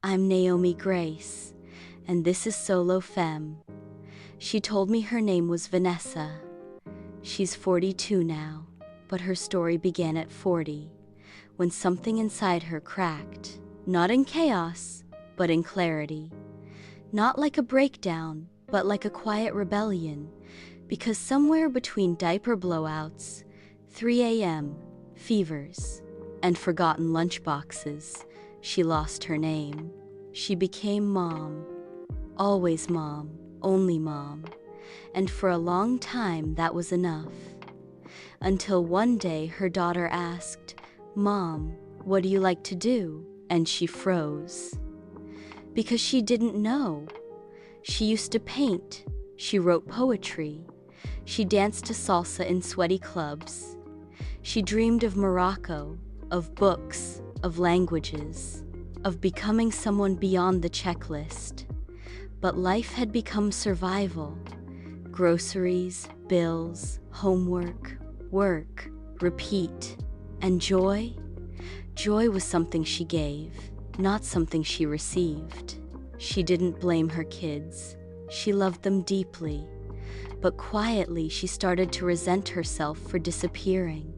I'm Naomi Grace, and this is Solo Femme. She told me her name was Vanessa. She's 42 now, but her story began at 40, when something inside her cracked, not in chaos, but in clarity. Not like a breakdown, but like a quiet rebellion, because somewhere between diaper blowouts, 3 a.m., fevers, and forgotten lunchboxes, she lost her name. She became mom. Always mom, only mom. And for a long time that was enough. Until one day her daughter asked, "Mom, what do you like to do?" And she froze. Because she didn't know. She used to paint. She wrote poetry. She danced to salsa in sweaty clubs. She dreamed of Morocco, of books, of languages, of becoming someone beyond the checklist. But life had become survival. Groceries, bills, homework, work, repeat. And joy? Joy was something she gave, not something she received. She didn't blame her kids. She loved them deeply. But quietly she started to resent herself for disappearing.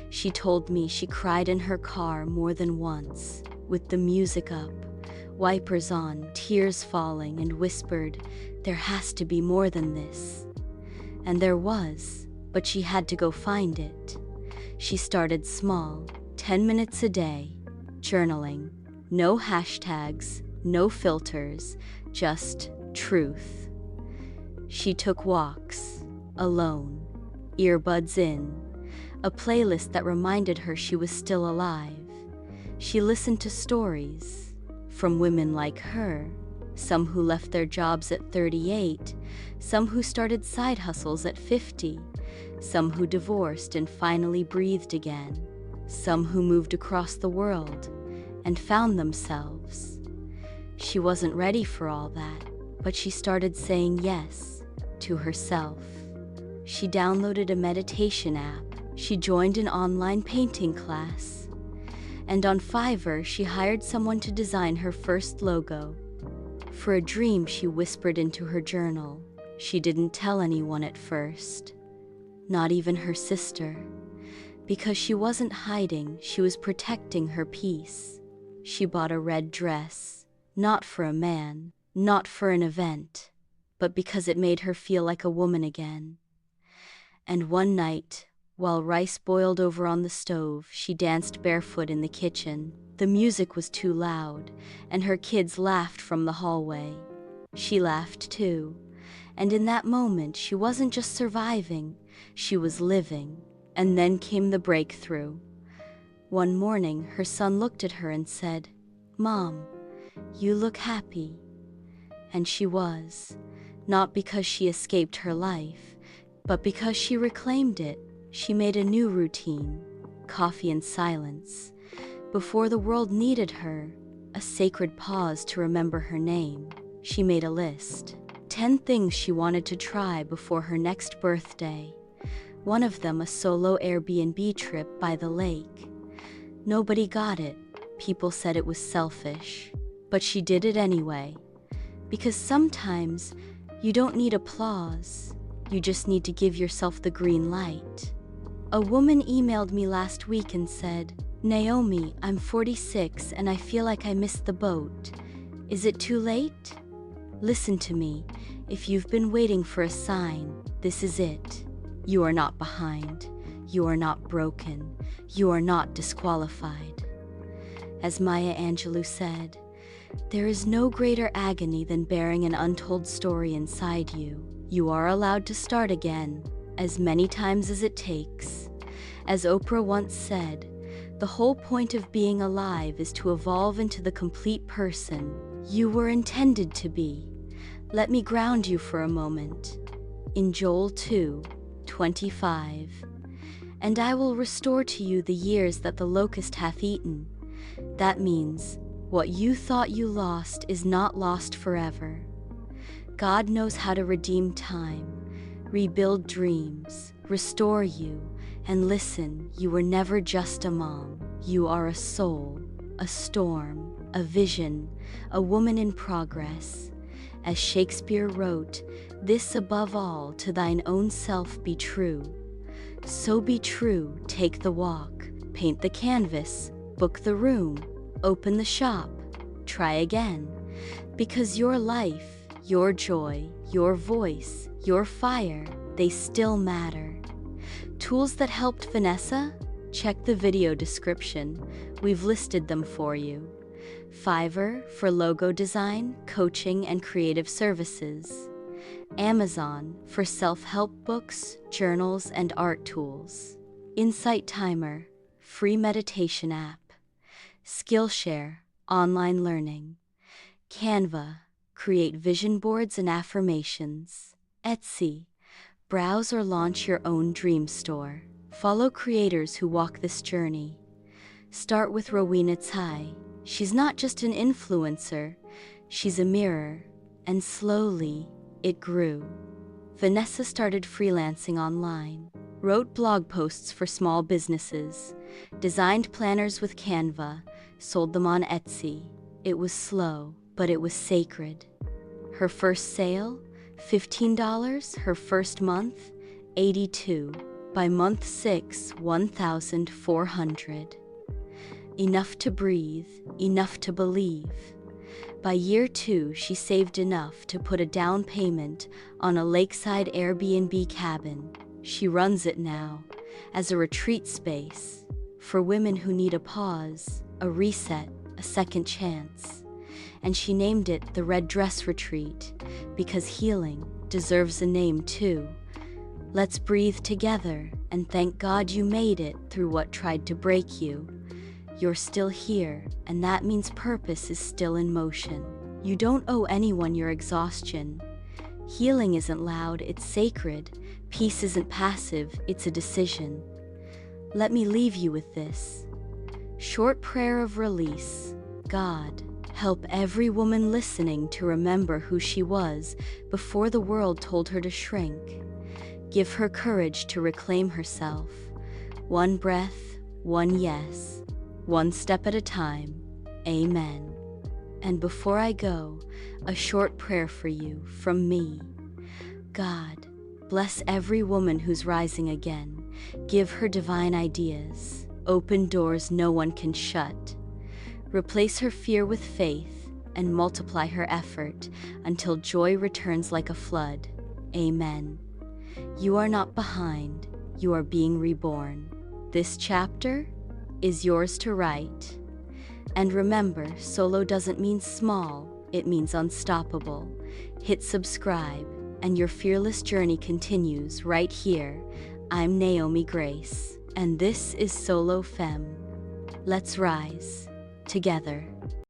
She told me she cried in her car more than once, with the music up, wipers on, tears falling, and whispered, "There has to be more than this." And there was, but she had to go find it. She started small, 10 minutes a day, journaling. No hashtags, no filters, just truth. She took walks, alone, earbuds in, a playlist that reminded her she was still alive. She listened to stories from women like her, some who left their jobs at 38, some who started side hustles at 50, some who divorced and finally breathed again, some who moved across the world and found themselves. She wasn't ready for all that, but she started saying yes to herself. She downloaded a meditation app. She joined an online painting class. And on Fiverr, she hired someone to design her first logo. For a dream she whispered into her journal. She didn't tell anyone at first, not even her sister. Because she wasn't hiding, she was protecting her peace. She bought a red dress, not for a man, not for an event, but because it made her feel like a woman again. And one night, while rice boiled over on the stove, she danced barefoot in the kitchen. The music was too loud, and her kids laughed from the hallway. She laughed too, and in that moment she wasn't just surviving, she was living. And then came the breakthrough. One morning, her son looked at her and said, "Mom, you look happy." And she was, not because she escaped her life, but because she reclaimed it. She made a new routine, coffee and silence. Before the world needed her, a sacred pause to remember her name. She made a list, 10 things she wanted to try before her next birthday. One of them a solo Airbnb trip by the lake. Nobody got it. People said it was selfish. But she did it anyway. Because sometimes you don't need applause. You just need to give yourself the green light. A woman emailed me last week and said, "Naomi, I'm 46 and I feel like I missed the boat. Is it too late?" Listen to me. If you've been waiting for a sign, this is it. You are not behind. You are not broken. You are not disqualified. As Maya Angelou said, there is no greater agony than bearing an untold story inside you. You are allowed to start again, as many times as it takes. As Oprah once said, the whole point of being alive is to evolve into the complete person you were intended to be. Let me ground you for a moment. In Joel 2:25, "And I will restore to you the years that the locust hath eaten." That means what you thought you lost is not lost forever. God knows how to redeem time, rebuild dreams, restore you, and listen, you were never just a mom. You are a soul, a storm, a vision, a woman in progress. As Shakespeare wrote, "This above all to thine own self be true." So be true, take the walk, paint the canvas, book the room, open the shop, try again. Because your life, your joy, your voice, your fire, they still matter. Tools that helped Vanessa? Check the video description. We've listed them for you. Fiverr for logo design, coaching, and creative services. Amazon for self-help books, journals, and art tools. Insight Timer, free meditation app. Skillshare, online learning. Canva, create vision boards and affirmations. Etsy, browse or launch your own dream store. Follow creators who walk this journey. Start with Rowena Tsai. She's not just an influencer, she's a mirror, and slowly, it grew. Vanessa started freelancing online, wrote blog posts for small businesses, designed planners with Canva, sold them on Etsy. It was slow, but it was sacred. Her first sale, $15. Her first month, $82. By month 6, $1,400. Enough to breathe, enough to believe. By year 2, she saved enough to put a down payment on a lakeside Airbnb cabin. She runs it now as a retreat space for women who need a pause, a reset, a second chance. And she named it the Red Dress Retreat because healing deserves a name too. Let's breathe together and thank God you made it through what tried to break you. You're still here, and that means purpose is still in motion. You don't owe anyone your exhaustion. Healing isn't loud, it's sacred. Peace isn't passive, it's a decision. Let me leave you with this short prayer of release. God, help every woman listening to remember who she was before the world told her to shrink. Give her courage to reclaim herself. One breath, one yes. One step at a time. Amen. And before I go, a short prayer for you from me. God, bless every woman who's rising again. Give her divine ideas. Open doors no one can shut. Replace her fear with faith and multiply her effort until joy returns like a flood. Amen. You are not behind. You are being reborn. This chapter is yours to write. And remember, solo doesn't mean small, it means unstoppable. Hit subscribe, and your fearless journey continues right here. I'm Naomi Grace, and this is Solo Femme. Let's rise together.